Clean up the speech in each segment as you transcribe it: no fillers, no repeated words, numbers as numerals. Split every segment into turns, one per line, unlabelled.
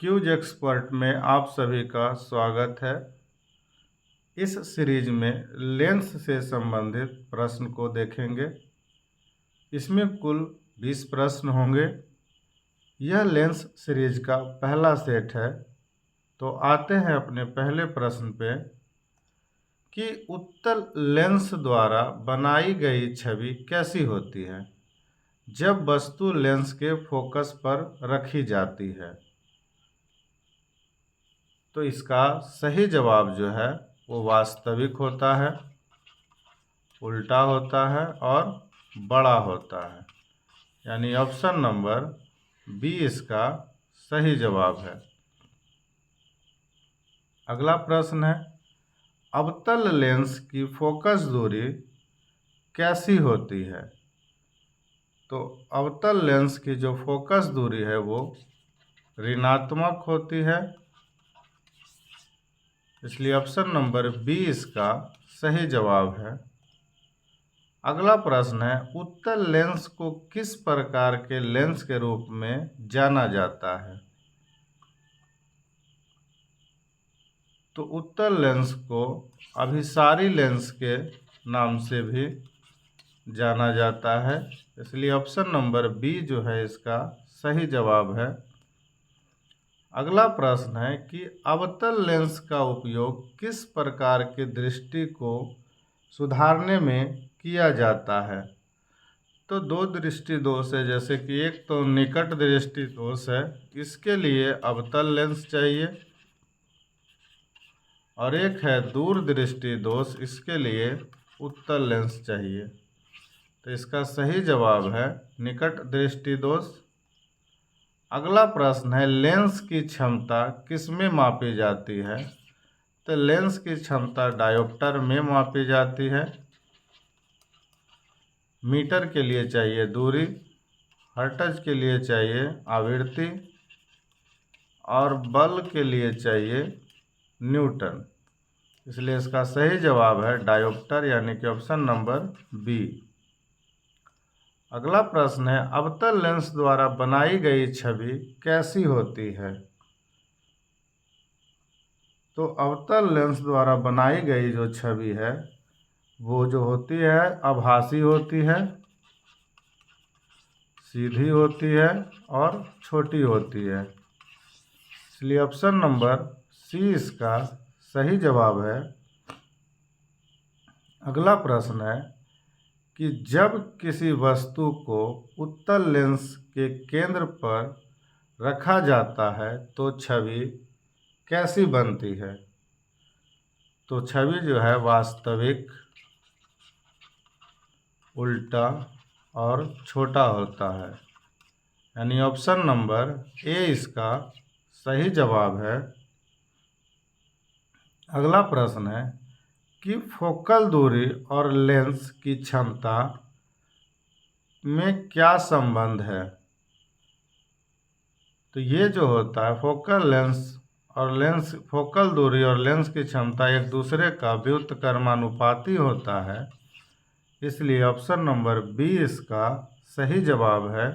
Cues expert में आप सभी का स्वागत है। इस सीरीज में लेंस से संबंधित प्रश्न को देखेंगे। इसमें कुल 20 प्रश्न होंगे। यह लेंस सीरीज का पहला सेट है। तो आते हैं अपने पहले प्रश्न पे कि उत्तल लेंस द्वारा बनाई गई छवि कैसी होती है जब वस्तु लेंस के फोकस पर रखी जाती है। तो इसका सही जवाब जो है वो वास्तविक होता है, उल्टा होता है और बड़ा होता है, यानी ऑप्शन नंबर बी इसका सही जवाब है। अगला प्रश्न है, अवतल लेंस की फोकस दूरी कैसी होती है। तो अवतल लेंस की जो फोकस दूरी है वो ऋणात्मक होती है, इसलिए ऑप्शन नंबर बी इसका सही जवाब है। अगला प्रश्न है, उत्तल लेंस को किस प्रकार के लेंस के रूप में जाना जाता है। तो उत्तल लेंस को अभिसारी लेंस के नाम से भी जाना जाता है, इसलिए ऑप्शन नंबर बी जो है इसका सही जवाब है। अगला प्रश्न है कि अवतल लेंस का उपयोग किस प्रकार की दृष्टि को सुधारने में किया जाता है। तो दो दृष्टि दोष है, जैसे कि एक तो निकट दृष्टि दोष है, इसके लिए अवतल लेंस चाहिए, और एक है दूर दृष्टि दोष, इसके लिए उत्तल लेंस चाहिए। तो इसका सही जवाब है निकट दृष्टि दोष। अगला प्रश्न है, लेंस की क्षमता किसमें मापी जाती है। तो लेंस की क्षमता डायोप्टर में मापी जाती है। मीटर के लिए चाहिए दूरी, हर्ट्ज के लिए चाहिए आवृत्ति, और बल के लिए चाहिए न्यूटन। इसलिए इसका सही जवाब है डायोप्टर, यानी कि ऑप्शन नंबर बी। अगला प्रश्न है, अवतल लेंस द्वारा बनाई गई छवि कैसी होती है। तो अवतल लेंस द्वारा बनाई गई जो छवि है वो जो होती है आभासी होती है, सीधी होती है और छोटी होती है, इसलिए ऑप्शन नंबर सी इसका सही जवाब है। अगला प्रश्न है कि जब किसी वस्तु को उत्तल लेंस के केंद्र पर रखा जाता है तो छवि कैसी बनती है। तो छवि जो है वास्तविक, उल्टा और छोटा होता है, यानी ऑप्शन नंबर ए इसका सही जवाब है। अगला प्रश्न है कि फोकल दूरी और लेंस की क्षमता में क्या संबंध है। तो ये जो होता है फोकल दूरी और लेंस की क्षमता एक दूसरे का व्युत्क्रमानुपाती होता है, इसलिए ऑप्शन नंबर बी इसका सही जवाब है।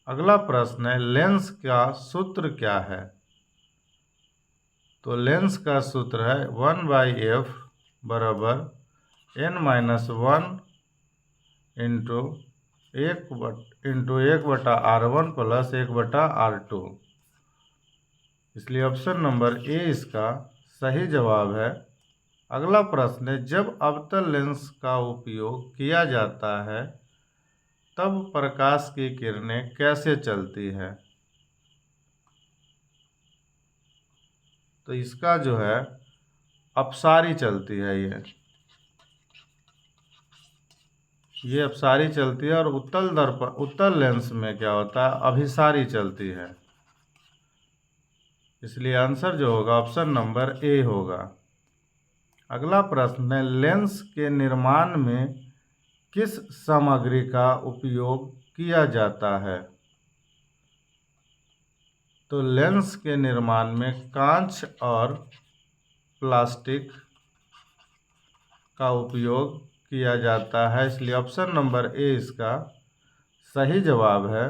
अगला प्रश्न है, लेंस का सूत्र क्या है। तो लेंस का सूत्र है 1/f बराबर n-1 into 1/r1 plus 1/r2, इसलिए ऑप्शन नंबर ए इसका सही जवाब है। अगला प्रश्न है, जब अवतल लेंस का उपयोग किया जाता है तब प्रकाश की किरणें कैसे चलती है। तो इसका जो है अपसारी चलती है, ये अपसारी चलती है, और उत्तल लेंस में क्या होता है अभिसारी चलती है, इसलिए आंसर जो होगा ऑप्शन नंबर ए होगा। अगला प्रश्न है, लेंस के निर्माण में किस सामग्री का उपयोग किया जाता है। तो लेंस के निर्माण में कांच और प्लास्टिक का उपयोग किया जाता है, इसलिए ऑप्शन नंबर ए इसका सही जवाब है।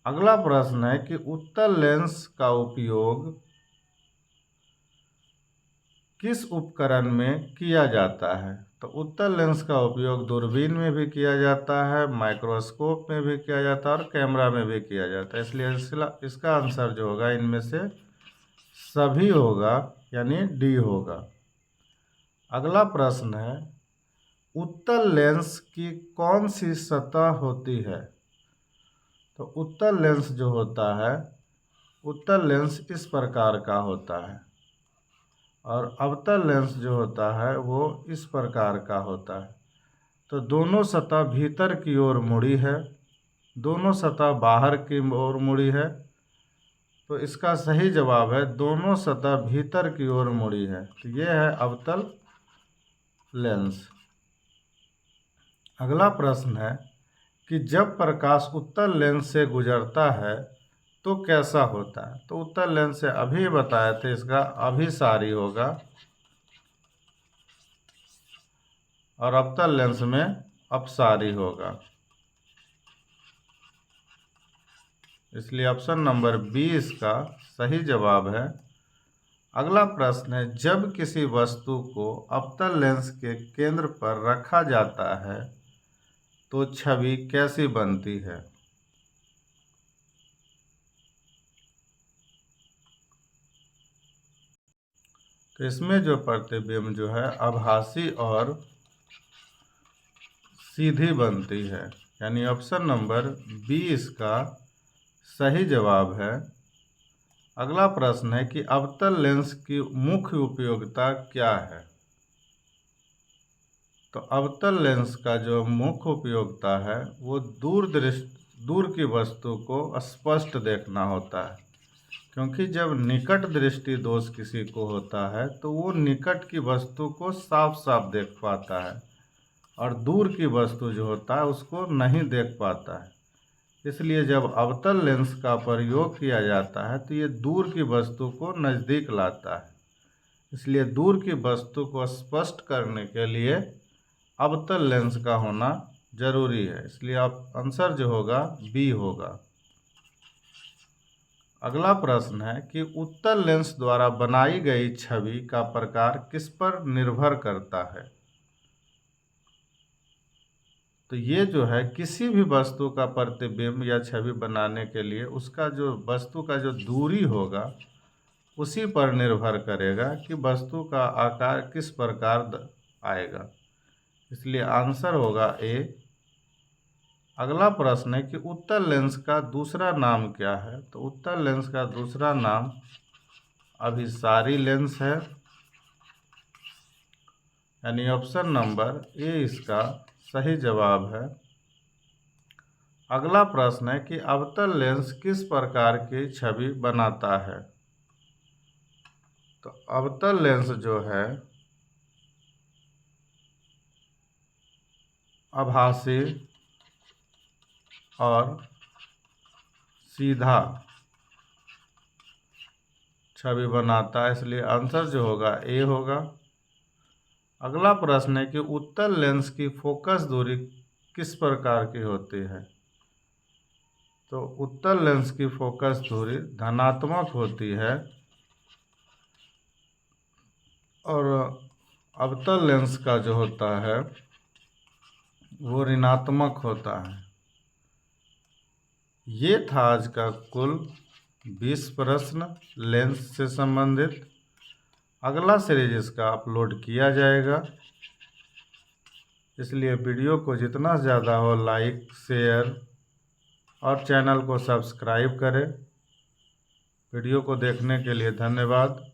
अगला प्रश्न है कि उत्तल लेंस का उपयोग किस उपकरण में किया जाता है? तो उत्तल लेंस का उपयोग दूरबीन में भी किया जाता है, माइक्रोस्कोप में भी किया जाता है और कैमरा में भी किया जाता है। इसलिए इसका आंसर जो होगा इनमें से सभी होगा, यानी डी होगा। अगला प्रश्न है उत्तल लेंस की कौन सी सतह होती है? तो उत्तल लेंस जो होता है, उत्तल लेंस इस प्रकार का होता है और अवतल लेंस जो होता है वो इस प्रकार का होता है। तो दोनों सतह भीतर की ओर मुड़ी है, दोनों सतह बाहर की ओर मुड़ी है। तो इसका सही जवाब है दोनों सतह भीतर की ओर मुड़ी है। तो ये है अवतल लेंस। अगला प्रश्न है कि जब प्रकाश उत्तल लेंस से गुजरता है तो कैसा होता है? तो उत्तल लेंस से अभी बताए थे, इसका अभिसारी होगा और अवतल लेंस में अपसारी होगा। इसलिए ऑप्शन नंबर 20 का सही जवाब है। अगला प्रश्न है जब किसी वस्तु को अवतल लेंस के केंद्र पर रखा जाता है तो छवि कैसी बनती है? तो इसमें जो प्रतिबिंब जो है आभासी और सीधी बनती है, यानी ऑप्शन नंबर 20 का सही जवाब है। अगला प्रश्न है कि अवतल लेंस की मुख्य उपयोगिता क्या है? तो अवतल लेंस का जो मुख्य उपयोगिता है वो दूर की वस्तु को स्पष्ट देखना होता है, क्योंकि जब निकट दृष्टि दोष किसी को होता है तो वो निकट की वस्तु को साफ साफ देख पाता है और दूर की वस्तु जो होता है उसको नहीं देख पाता है। इसलिए जब अवतल लेंस का प्रयोग किया जाता है तो ये दूर की वस्तु को नज़दीक लाता है। इसलिए दूर की वस्तु को स्पष्ट करने के लिए अवतल लेंस का होना जरूरी है। इसलिए आप आंसर जो होगा बी होगा। अगला प्रश्न है कि उत्तल लेंस द्वारा बनाई गई छवि का प्रकार किस पर निर्भर करता है? तो ये जो है किसी भी वस्तु का प्रतिबिंब या छवि बनाने के लिए उसका जो वस्तु का जो दूरी होगा उसी पर निर्भर करेगा कि वस्तु का आकार किस प्रकार आएगा। इसलिए आंसर होगा ए। अगला प्रश्न है कि उत्तल लेंस का दूसरा नाम क्या है? तो उत्तल लेंस का दूसरा नाम अभिसारी लेंस है, यानी ऑप्शन नंबर ए इसका सही जवाब है। अगला प्रश्न है कि अवतल लेंस किस प्रकार की छवि बनाता है? तो अवतल लेंस जो है आभासी और सीधा छवि बनाता है। इसलिए आंसर जो होगा ए होगा। अगला प्रश्न है कि उत्तल लेंस की फोकस दूरी किस प्रकार की होती है? तो उत्तल लेंस की फोकस दूरी धनात्मक होती है और अवतल लेंस का जो होता है वो ऋणात्मक होता है। ये था आज का कुल 20 प्रश्न लेंस से संबंधित। अगला सीरीज इसका अपलोड किया जाएगा, इसलिए वीडियो को जितना ज़्यादा हो लाइक शेयर और चैनल को सब्सक्राइब करें। वीडियो को देखने के लिए धन्यवाद।